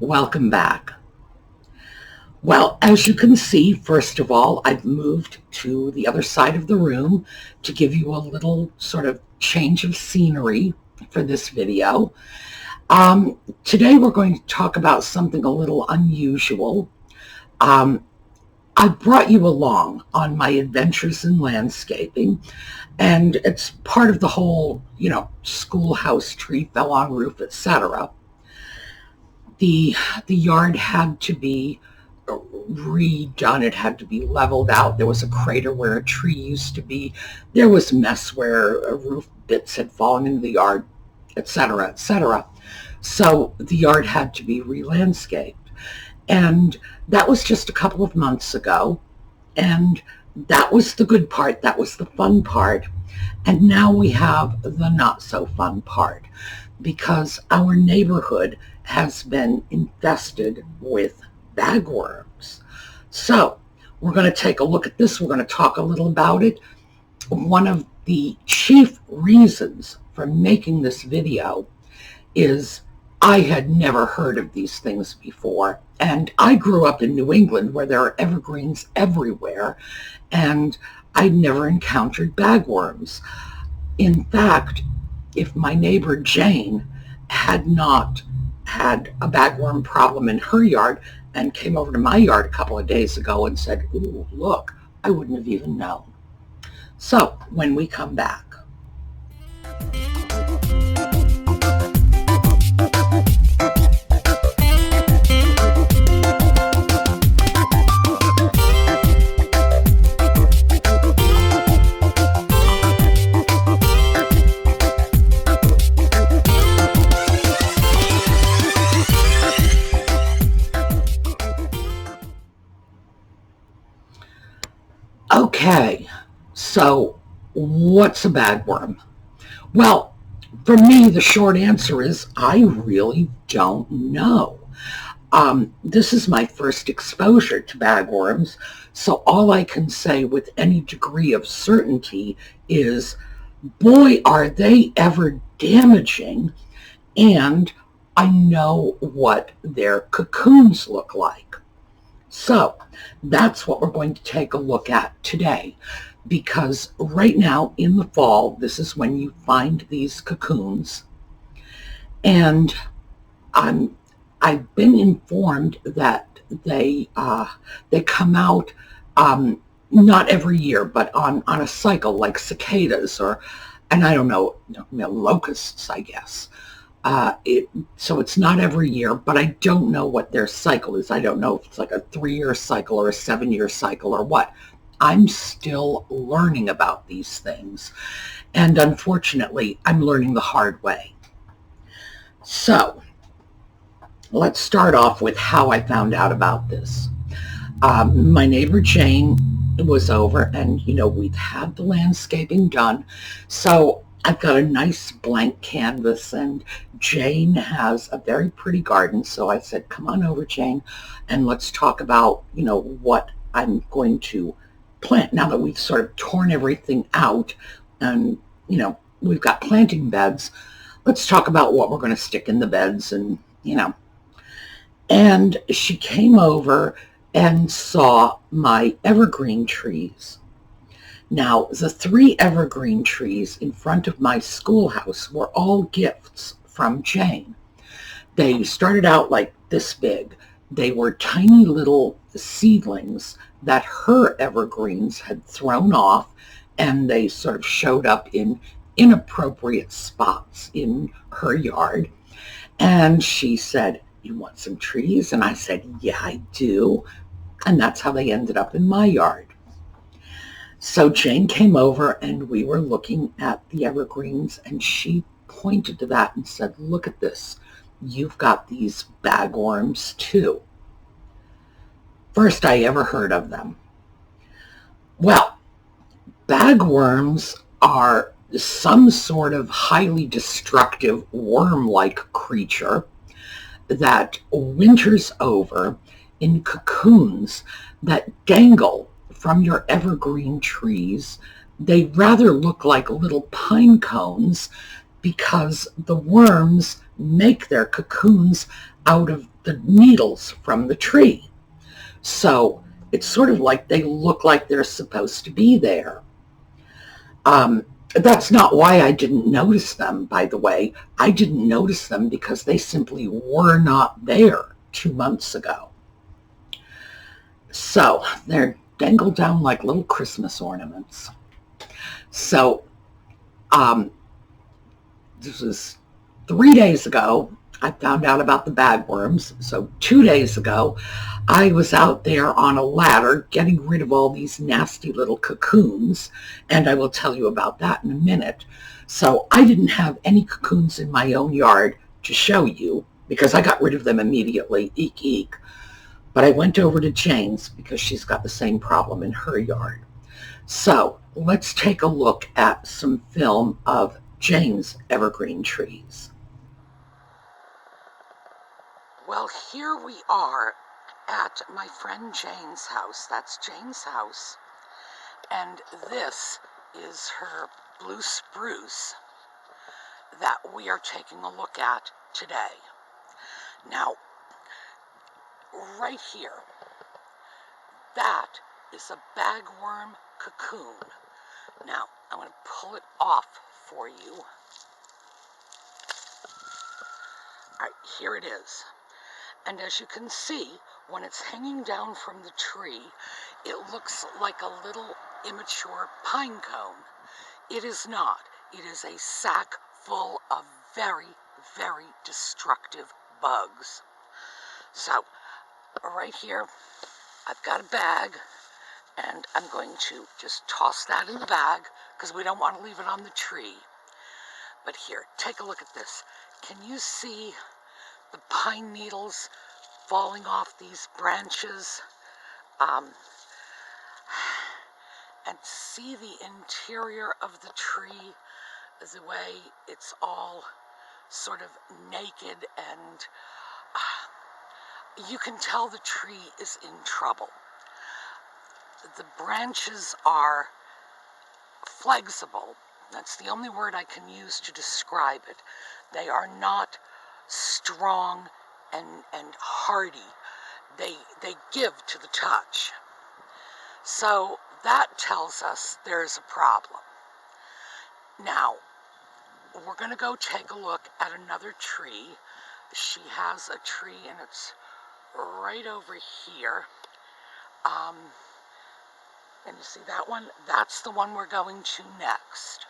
Welcome back. Well, as you can see, first of all, I've moved to the other side of the room to give you a little sort of change of scenery for this video. Today we're going to talk about something a little unusual. I brought you along on my adventures in landscaping, and it's part of the whole, schoolhouse tree fell on roof, etc. The yard had to be redone. It had to be leveled out. There was a crater where a tree used to be. There was mess where roof bits had fallen into the yard, etc., etc. So the yard had to be re-landscaped. And that was just a couple of months ago. And that was the good part. That was the fun part. And now we have the not so fun part, because our neighborhood has been infested with bagworms. So we're going to take a look at this. We're going to talk a little about it. One of the chief reasons for making this video is I had never heard of these things before. And I grew up in New England where there are evergreens everywhere, and I'd never encountered bagworms. In fact, if my neighbor Jane had not had a bagworm problem in her yard and came over to my yard a couple of days ago and said, "Ooh, look," I wouldn't have even known. So when we come back. Okay, so what's a bagworm? Well, for me, the short answer is I really don't know. This is my first exposure to bagworms, so all I can say with any degree of certainty is, boy, are they ever damaging, and I know what their cocoons look like. So that's what we're going to take a look at today, because right now in the fall, this is when you find these cocoons. And I've been informed that they come out not every year, but on a cycle, like cicadas and I don't know, locusts, I guess. So it's not every year, but I don't know what their cycle is. I don't know if it's like a 3-year cycle or a 7-year cycle or what. I'm still learning about these things. And unfortunately, I'm learning the hard way. So let's start off with how I found out about this. My neighbor Jane was over, and, we'd had the landscaping done. So I've got a nice blank canvas, and Jane has a very pretty garden. So I said, come on over, Jane, and let's talk about, what I'm going to plant now that we've sort of torn everything out and, we've got planting beds. Let's talk about what we're going to stick in the beds and. And she came over and saw my evergreen trees. Now, the 3 evergreen trees in front of my schoolhouse were all gifts from Jane. They started out like this big. They were tiny little seedlings that her evergreens had thrown off, and they sort of showed up in inappropriate spots in her yard. And she said, "You want some trees?" And I said, "Yeah, I do." And that's how they ended up in my yard. So Jane came over, and we were looking at the evergreens, and she pointed to that and said, "Look at this. You've got these bagworms too." First I ever heard of them. Well, bagworms are some sort of highly destructive worm-like creature that winters over in cocoons that dangle from your evergreen trees. They rather look like little pine cones because the worms make their cocoons out of the needles from the tree. So it's sort of like they look like they're supposed to be there. That's not why I didn't notice them, by the way. I didn't notice them because they simply were not there 2 months ago. So they're dangled down like little Christmas ornaments. So this was 3 days ago. I found out about the bagworms. So 2 days ago, I was out there on a ladder getting rid of all these nasty little cocoons, and I will tell you about that in a minute. So I didn't have any cocoons in my own yard to show you because I got rid of them immediately, eek eek. But I went over to Jane's because she's got the same problem in her yard. So let's take a look at some film of Jane's evergreen trees. Well, here we are at my friend Jane's house. That's Jane's house. And this is her blue spruce that we are taking a look at today. Now, right here, that is a bagworm cocoon. Now, I'm going to pull it off for you. All right, here it is. And as you can see, when it's hanging down from the tree, it looks like a little immature pine cone. It is not. It is a sack full of very, very destructive bugs. So, right here, I've got a bag, and I'm going to just toss that in the bag because we don't want to leave it on the tree. But here, take a look at this. Can you see the pine needles falling off these branches? And see the interior of the tree, the way it's all sort of naked, and you can tell the tree is in trouble. The branches are flexible. That's the only word I can use to describe it. They are not strong and hardy. They give to the touch. So that tells us there's a problem. Now, we're going to go take a look at another tree. She has a tree, and it's right over here. And you see that one? That's the one we're going to next.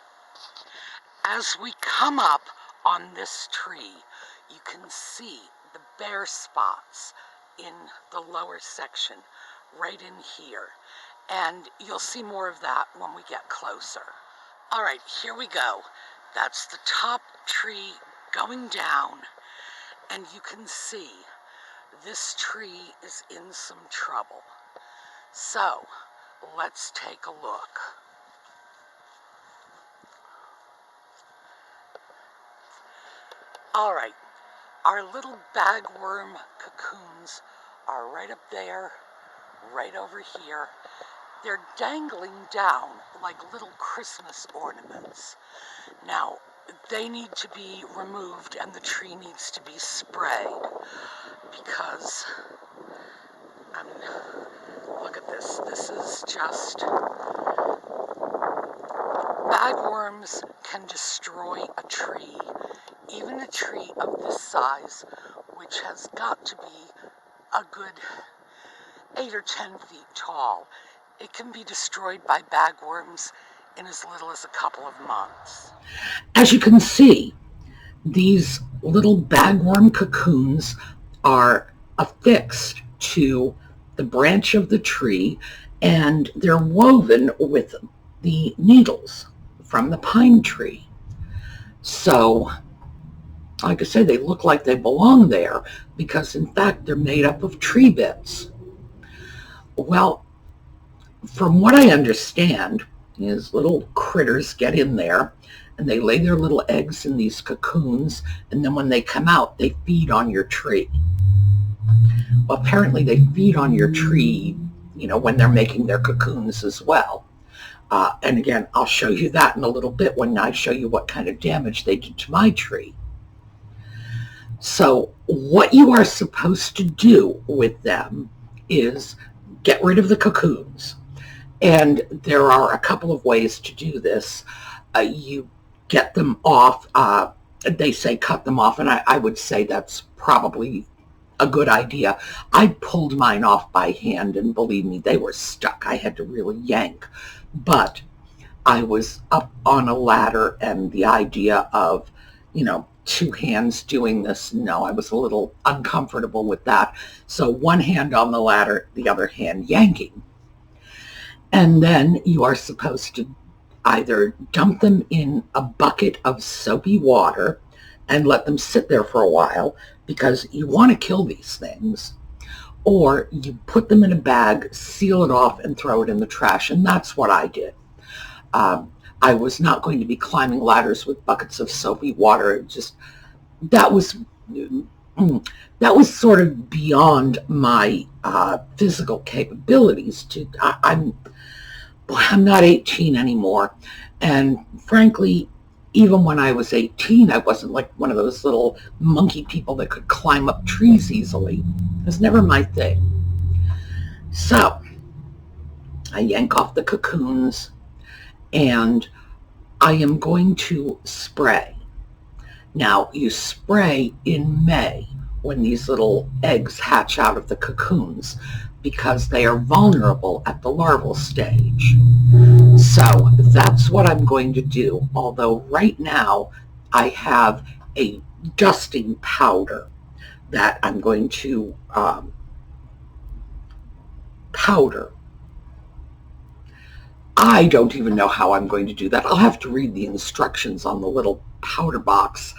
As we come up on this tree, you can see the bare spots in the lower section, right in here. And you'll see more of that when we get closer. All right, here we go. That's the top tree going down, and you can see this tree is in some trouble. So, let's take a look. All right, our little bagworm cocoons are right up there, right over here. They're dangling down like little Christmas ornaments. Now, they need to be removed and the tree needs to be sprayed because, look at this. This is just, bagworms can destroy a tree, even a tree of this size, which has got to be a good 8 or 10 feet tall. It can be destroyed by bagworms in as little as a couple of months. As you can see, these little bagworm cocoons are affixed to the branch of the tree, and they're woven with the needles from the pine tree. So, like I said, they look like they belong there because, in fact, they're made up of tree bits. Well, from what I understand, is little critters get in there and they lay their little eggs in these cocoons, and then when they come out, they feed on your tree. Well, apparently they feed on your tree, when they're making their cocoons as well. And again, I'll show you that in a little bit when I show you what kind of damage they did to my tree. So what you are supposed to do with them is get rid of the cocoons. And there are a couple of ways to do this. You get them off. They say cut them off, and I would say that's probably a good idea. I pulled mine off by hand, and believe me, they were stuck. I had to really yank. But I was up on a ladder, and the idea of, two hands doing this, no, I was a little uncomfortable with that. So one hand on the ladder, the other hand yanking. And then you are supposed to either dump them in a bucket of soapy water and let them sit there for a while because you want to kill these things, or you put them in a bag, seal it off, and throw it in the trash. And that's what I did. I was not going to be climbing ladders with buckets of soapy water. That was sort of beyond my physical capabilities. I'm not 18 anymore. And frankly, even when I was 18, I wasn't like one of those little monkey people that could climb up trees easily. It was never my thing. So I yank off the cocoons, and I am going to spray. Now, you spray in May when these little eggs hatch out of the cocoons because they are vulnerable at the larval stage. So that's what I'm going to do, although right now I have a dusting powder that I'm going to powder. I don't even know how I'm going to do that. I'll have to read the instructions on the little powder box.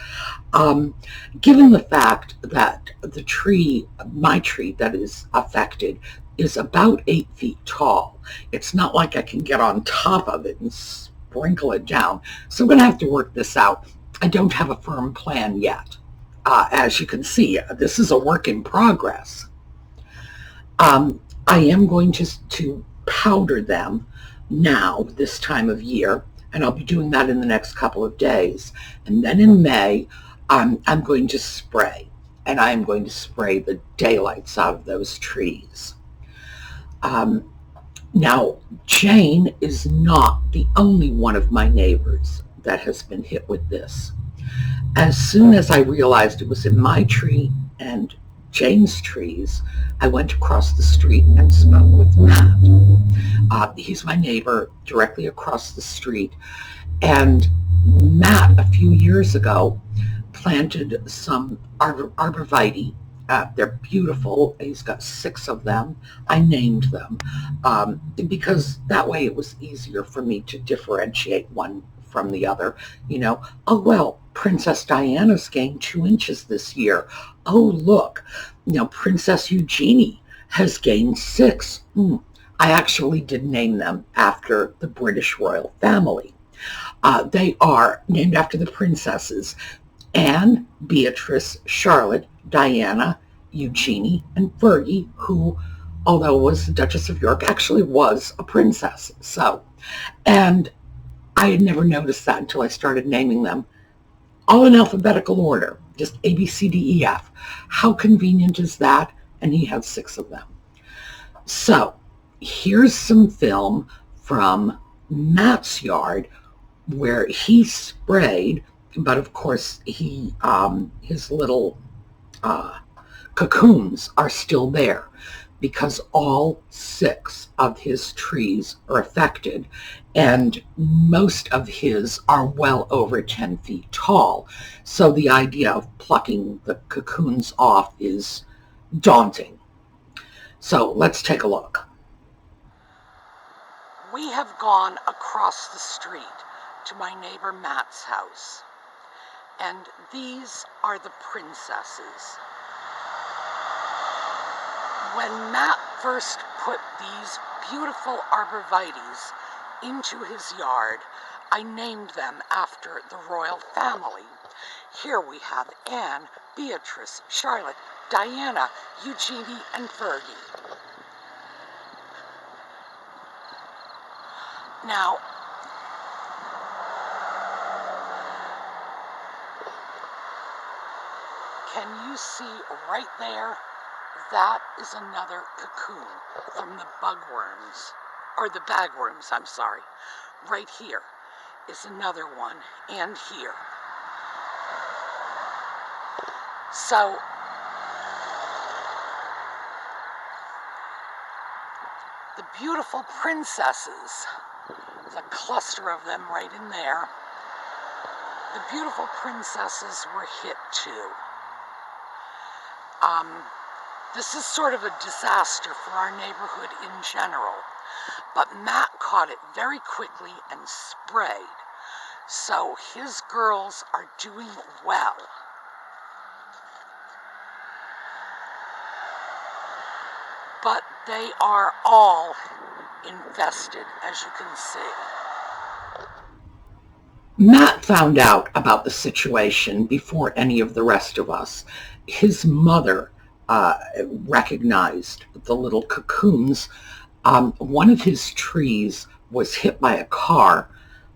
Given the fact that the tree, my tree that is affected, is about 8 feet tall, it's not like I can get on top of it and sprinkle it down. So I'm going to have to work this out. I don't have a firm plan yet. As you can see, this is a work in progress. I am going to powder them now, this time of year, and I'll be doing that in the next couple of days. And then in May, I'm going to spray, and I am going to spray the daylights out of those trees. Now, Jane is not the only one of my neighbors that has been hit with this. As soon as I realized it was in my tree and Jane's trees, I went across the street and spoke with Matt. He's my neighbor directly across the street. And Matt, a few years ago, planted some arborvitae. They're beautiful. He's got 6 of them. I named them because that way it was easier for me to differentiate one from the other. Oh, well, Princess Diana's gained 2 inches this year. Oh, look, Princess Eugenie has gained 6. I actually did name them after the British royal family. They are named after the princesses Anne, Beatrice, Charlotte, Diana, Eugenie, and Fergie, who, although was the Duchess of York, actually was a princess. And I had never noticed that until I started naming them. All in alphabetical order, just A, B, C, D, E, F. How convenient is that? And he had 6 of them. So here's some film from Matt's yard where he sprayed, but of course his little cocoons are still there because all 6 of his trees are affected, and most of his are well over 10 feet tall. So the idea of plucking the cocoons off is daunting. So let's take a look. We have gone across the street to my neighbor Matt's house, and these are the princesses. When Matt first put these beautiful arborvitaes into his yard, I named them after the royal family. Here we have Anne, Beatrice, Charlotte, Diana, Eugenie, and Fergie. Now, can see right there, that is another cocoon from the bugworms, or the bagworms, I'm sorry. Right here is another one, and here. So, the beautiful princesses, there's a cluster of them right in there. The beautiful princesses were hit too. This is sort of a disaster for our neighborhood in general, but Matt caught it very quickly and sprayed, so his girls are doing well. But they are all infested, as you can see. Matt found out about the situation before any of the rest of us. His mother recognized the little cocoons. One of his trees was hit by a car,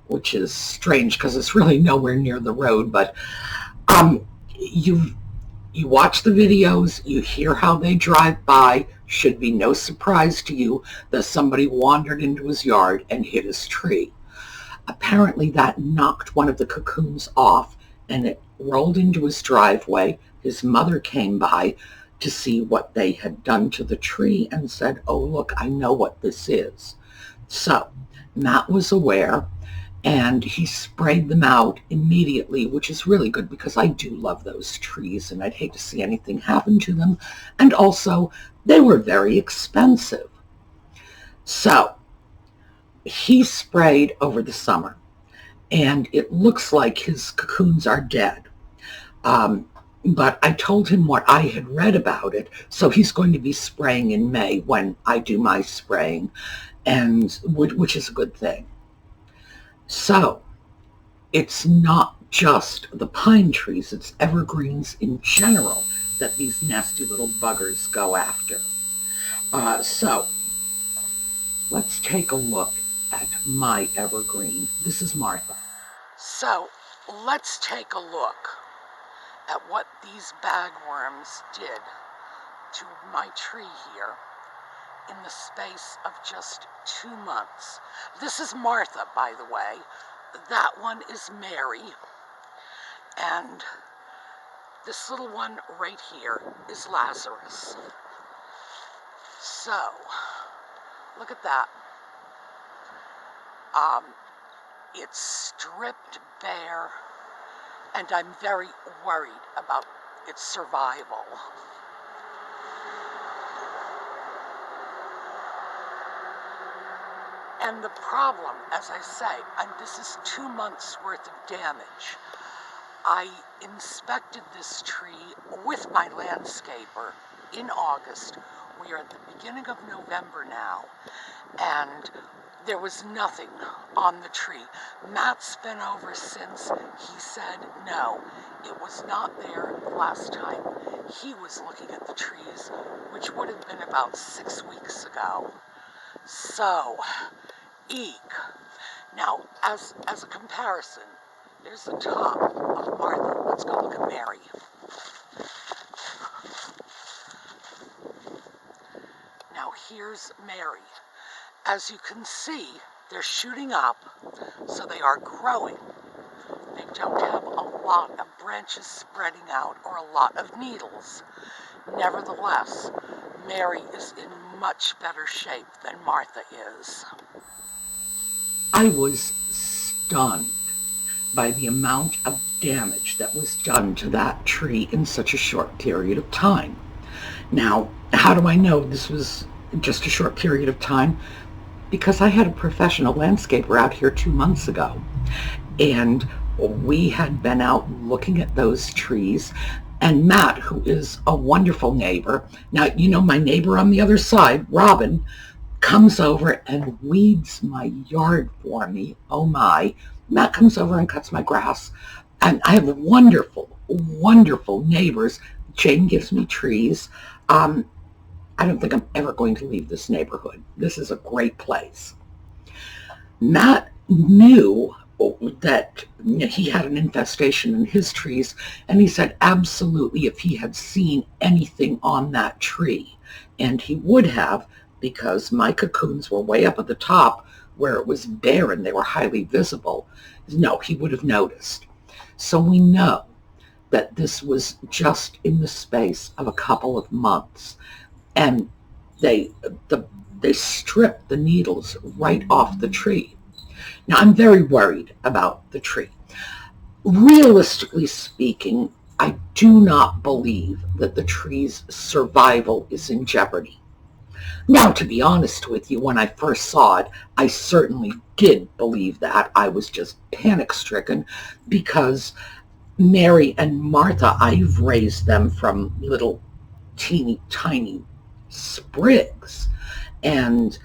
which is strange because it's really nowhere near the road, but you watch the videos, you hear how they drive by. Should be no surprise to you that somebody wandered into his yard and hit his tree. Apparently that knocked one of the cocoons off and it rolled into his driveway. His mother came by to see what they had done to the tree and said, "Oh, look, I know what this is." So Matt was aware and he sprayed them out immediately, which is really good because I do love those trees and I'd hate to see anything happen to them. And also, they were very expensive. So he sprayed over the summer and it looks like his cocoons are dead. But I told him what I had read about it, so he's going to be spraying in May when I do my spraying, and which is a good thing. So it's not just the pine trees, it's evergreens in general that these nasty little buggers go after. So let's take a look at my evergreen. This is Martha. So let's take a look at what these bagworms did to my tree here in the space of just 2 months. This is Martha, by the way. That one is Mary. And this little one right here is Lazarus. So, look at that. It's stripped bare, and I'm very worried about its survival. And the problem, as I say, and this is 2 months worth of damage. I inspected this tree with my landscaper in August. We are at the beginning of November now, and there was nothing on the tree. Matt's been over since. He said no, it was not there the last time he was looking at the trees, which would have been about 6 weeks ago. So, eek. Now, as a comparison, there's the top of Martha. Let's go look at Mary. Now, here's Mary. As you can see, they're shooting up, so they are growing. They don't have a lot of branches spreading out or a lot of needles. Nevertheless, Mary is in much better shape than Martha is. I was stunned by the amount of damage that was done to that tree in such a short period of time. Now, how do I know this was just a short period of time? Because I had a professional landscaper out here 2 months ago, and we had been out looking at those trees, and Matt, who is a wonderful neighbor, now you know my neighbor on the other side, Robin, comes over and weeds my yard for me. Oh my. Matt comes over and cuts my grass, and I have wonderful, wonderful neighbors. Jane gives me trees. I don't think I'm ever going to leave this neighborhood. This is a great place. Matt knew that he had an infestation in his trees, and he said absolutely if he had seen anything on that tree, and he would have, because my cocoons were way up at the top where it was bare and they were highly visible, no, he would have noticed. So we know that this was just in the space of a couple of months, and they stripped the needles right off the tree. Now, I'm very worried about the tree. Realistically speaking, I do not believe that the tree's survival is in jeopardy. Now, to be honest with you, when I first saw it, I certainly did believe that. I was just panic-stricken because Mary and Martha, I've raised them from little teeny tiny sprigs, and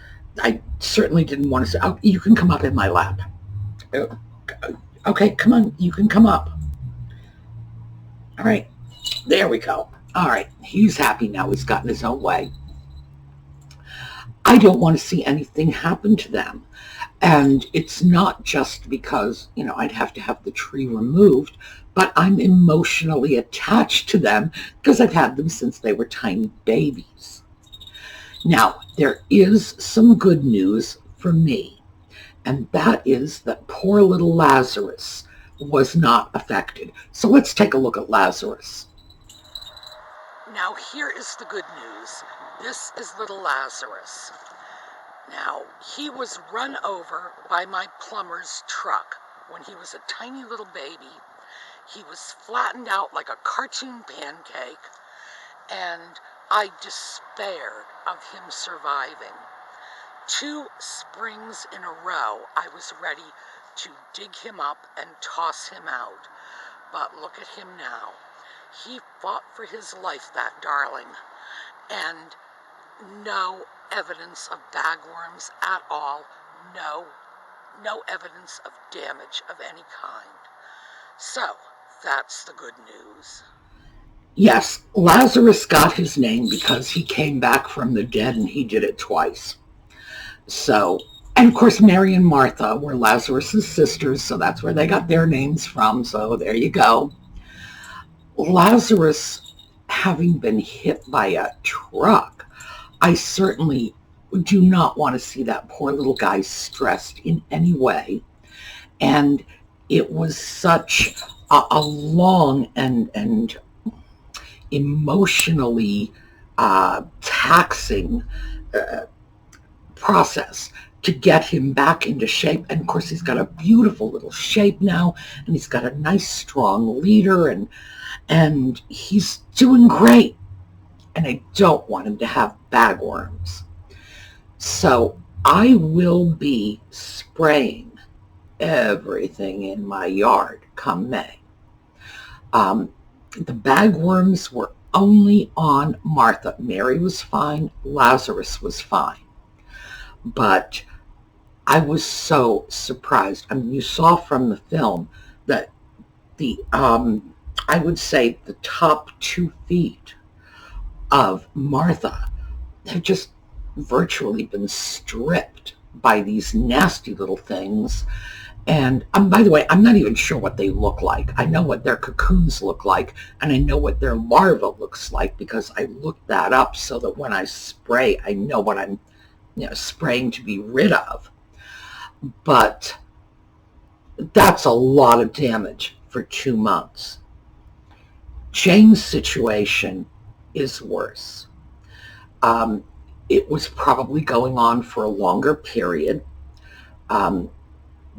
I certainly didn't want to say, oh, you can come up in my lap. Okay, come on, you can come up. All right, there we go. All right, he's happy now. He's gotten his own way. I don't want to see anything happen to them. And it's not just because, I'd have to have the tree removed, but I'm emotionally attached to them because I've had them since they were tiny babies. Now, there is some good news for me, and that is that poor little Lazarus was not affected. So let's take a look at Lazarus. Now, here is the good news. This is little Lazarus. Now, he was run over by my plumber's truck when he was a tiny little baby. He was flattened out like a cartoon pancake, and I despaired of him surviving. 2 springs in a row, I was ready to dig him up and toss him out. But look at him now. He fought for his life, that darling, and no evidence of bagworms at all. No evidence of damage of any kind. So, that's the good news. Yes, Lazarus got his name because he came back from the dead, and he did it twice. So, and of course, Mary and Martha were Lazarus's sisters, so that's where they got their names from. So there you go. Lazarus, having been hit by a truck, I certainly do not want to see that poor little guy stressed in any way. And it was such a long and emotionally taxing process to get him back into shape. And of course, he's got a beautiful little shape now, and he's got a nice strong leader, and he's doing great. And I don't want him to have bagworms. So I will be spraying everything in my yard come May. The bagworms were only on Martha. Mary was fine. Lazarus was fine. But I was so surprised. I mean, you saw from the film that I would say the top 2 feet of Martha have just virtually been stripped by these nasty little things. And by the way, I'm not even sure what they look like. I know what their cocoons look like, and I know what their larva looks like because I looked that up so that when I spray, I know what I'm spraying to be rid of. But that's a lot of damage for 2 months. Jane's situation is worse. It was probably going on for a longer period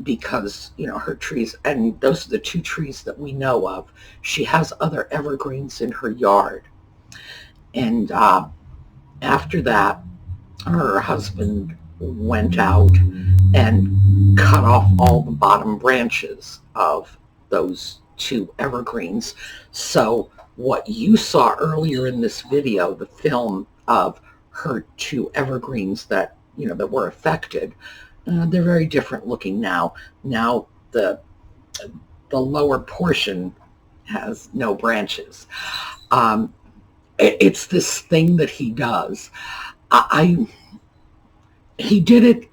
because, her trees, and those are the 2 trees that we know of. She has other evergreens in her yard. And after that, her husband went out and cut off all the bottom branches of those 2 evergreens. So what you saw earlier in this video, the film of her 2 evergreens that were affected, they're very different looking now. Now the lower portion has no branches. It's this thing that he does. He did it.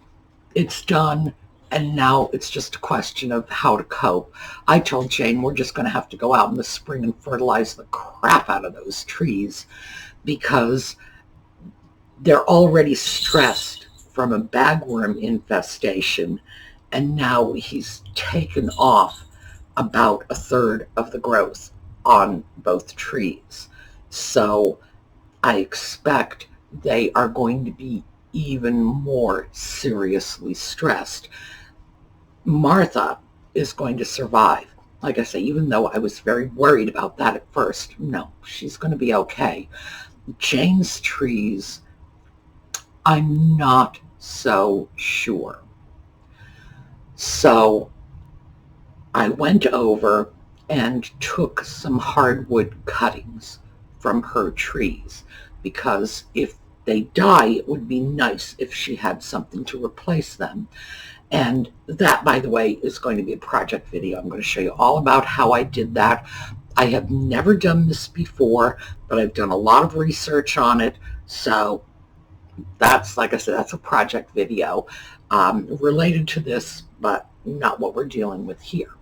It's done. And now it's just a question of how to cope. I told Jane we're just going to have to go out in the spring and fertilize the crap out of those trees because they're already stressed from a bagworm infestation, and now he's taken off about a third of the growth on both trees. So I expect they are going to be even more seriously stressed. Martha is going to survive. Like I say, even though I was very worried about that at first, no, she's going to be okay. Jane's trees, I'm not so sure. So I went over and took some hardwood cuttings from her trees because if they die, it would be nice if she had something to replace them. And that, by the way, is going to be a project video. I'm going to show you all about how I did that. I have never done this before, but I've done a lot of research on it. So that's, like I said, that's a project video related to this, but not what we're dealing with here.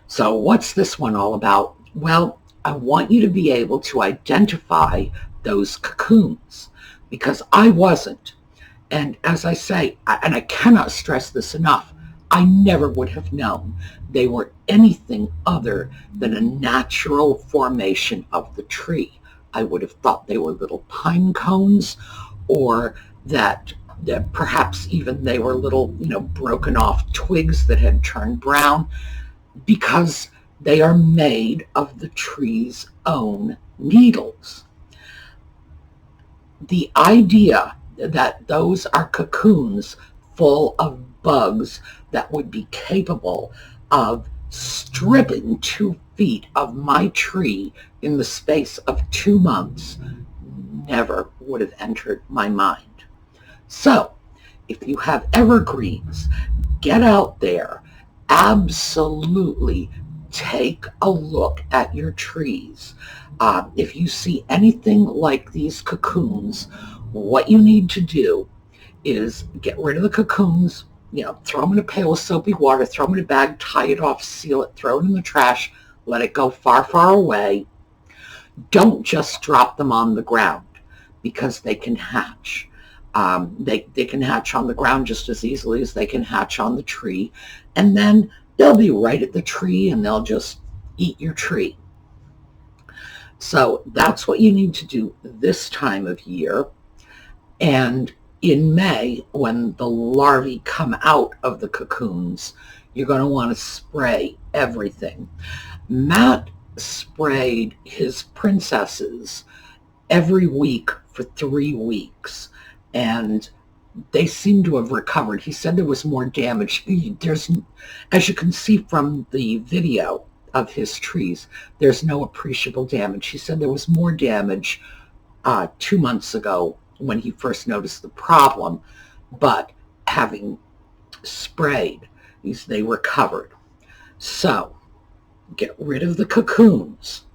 So what's this one all about? Well, I want you to be able to identify those cocoons because I wasn't. And as I say, and I cannot stress this enough, I never would have known they were anything other than a natural formation of the tree. I would have thought they were little pine cones, or that perhaps even they were little, broken off twigs that had turned brown, because they are made of the tree's own needles. The idea that those are cocoons full of bugs that would be capable of stripping 2 feet of my tree in the space of 2 months never would have entered my mind. So, if you have evergreens, get out there, absolutely take a look at your trees. If you see anything like these cocoons, what you need to do is get rid of the cocoons, throw them in a pail of soapy water, throw them in a bag, tie it off, seal it, throw it in the trash, let it go far, far away. Don't just drop them on the ground because they can hatch. They can hatch on the ground just as easily as they can hatch on the tree. And then they'll be right at the tree and they'll just eat your tree. So that's what you need to do this time of year. And in May, when the larvae come out of the cocoons, you're going to want to spray everything. Matt sprayed his princesses every week for 3 weeks, and they seem to have recovered. He said there was more damage. There's, as you can see from the video of his trees, there's no appreciable damage. He said there was more damage 2 months ago when he first noticed the problem, but having sprayed, they recovered. So get rid of the cocoons,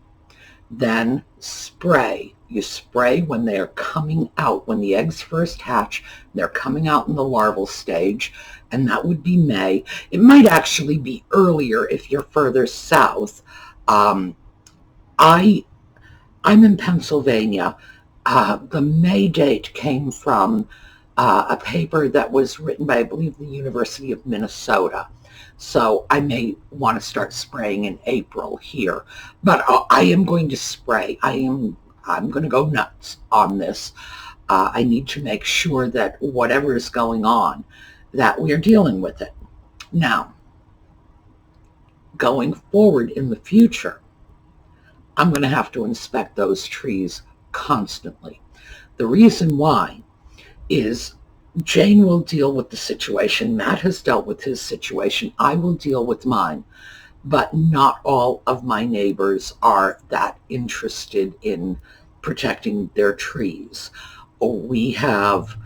then spray. You spray when they are coming out, when the eggs first hatch, they're coming out in the larval stage, and that would be May. It might actually be earlier if you're further south. I'm in Pennsylvania. The May date came from a paper that was written by, I believe, the University of Minnesota. So I may want to start spraying in April here. But I am going to spray. I'm going to go nuts on this. I need to make sure that whatever is going on, that we are dealing with it. Now, going forward in the future, I'm going to have to inspect those trees constantly. The reason why is Jane will deal with the situation. Matt has dealt with his situation. I will deal with mine. But not all of my neighbors are that interested in protecting their trees. We have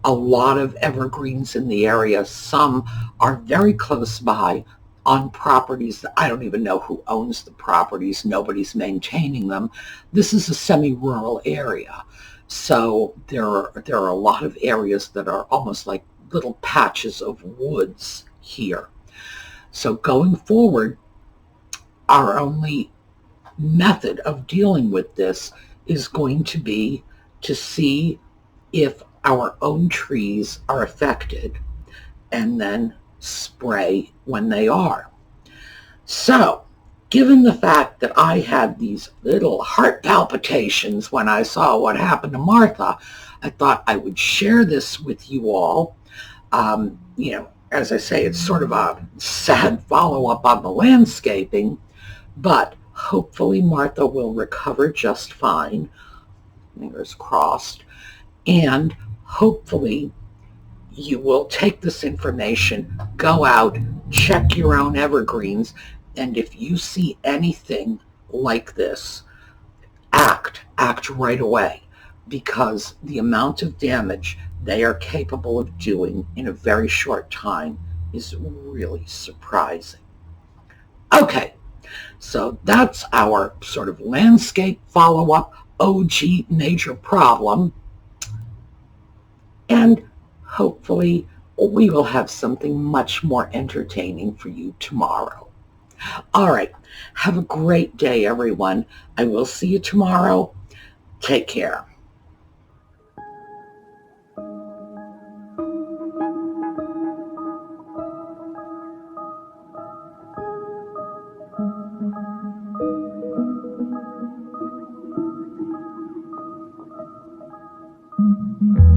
a lot of evergreens in the area. Some are very close by on properties that I don't even know who owns the properties. Nobody's maintaining them. This is a semi-rural area. So there are a lot of areas that are almost like little patches of woods here. So going forward, our only method of dealing with this is going to be to see if our own trees are affected and then spray when they are. So, given the fact that I had these little heart palpitations when I saw what happened to Martha, I thought I would share this with you all. As I say, it's sort of a sad follow-up on the landscaping, but hopefully Martha will recover just fine, fingers crossed, and hopefully you will take this information, go out, check your own evergreens, and if you see anything like this, act right away, because the amount of damage they are capable of doing in a very short time is really surprising. Okay, so that's our sort of landscape follow-up OG major problem. And hopefully we will have something much more entertaining for you tomorrow. All right, have a great day, everyone. I will see you tomorrow. Take care. Mm-hmm.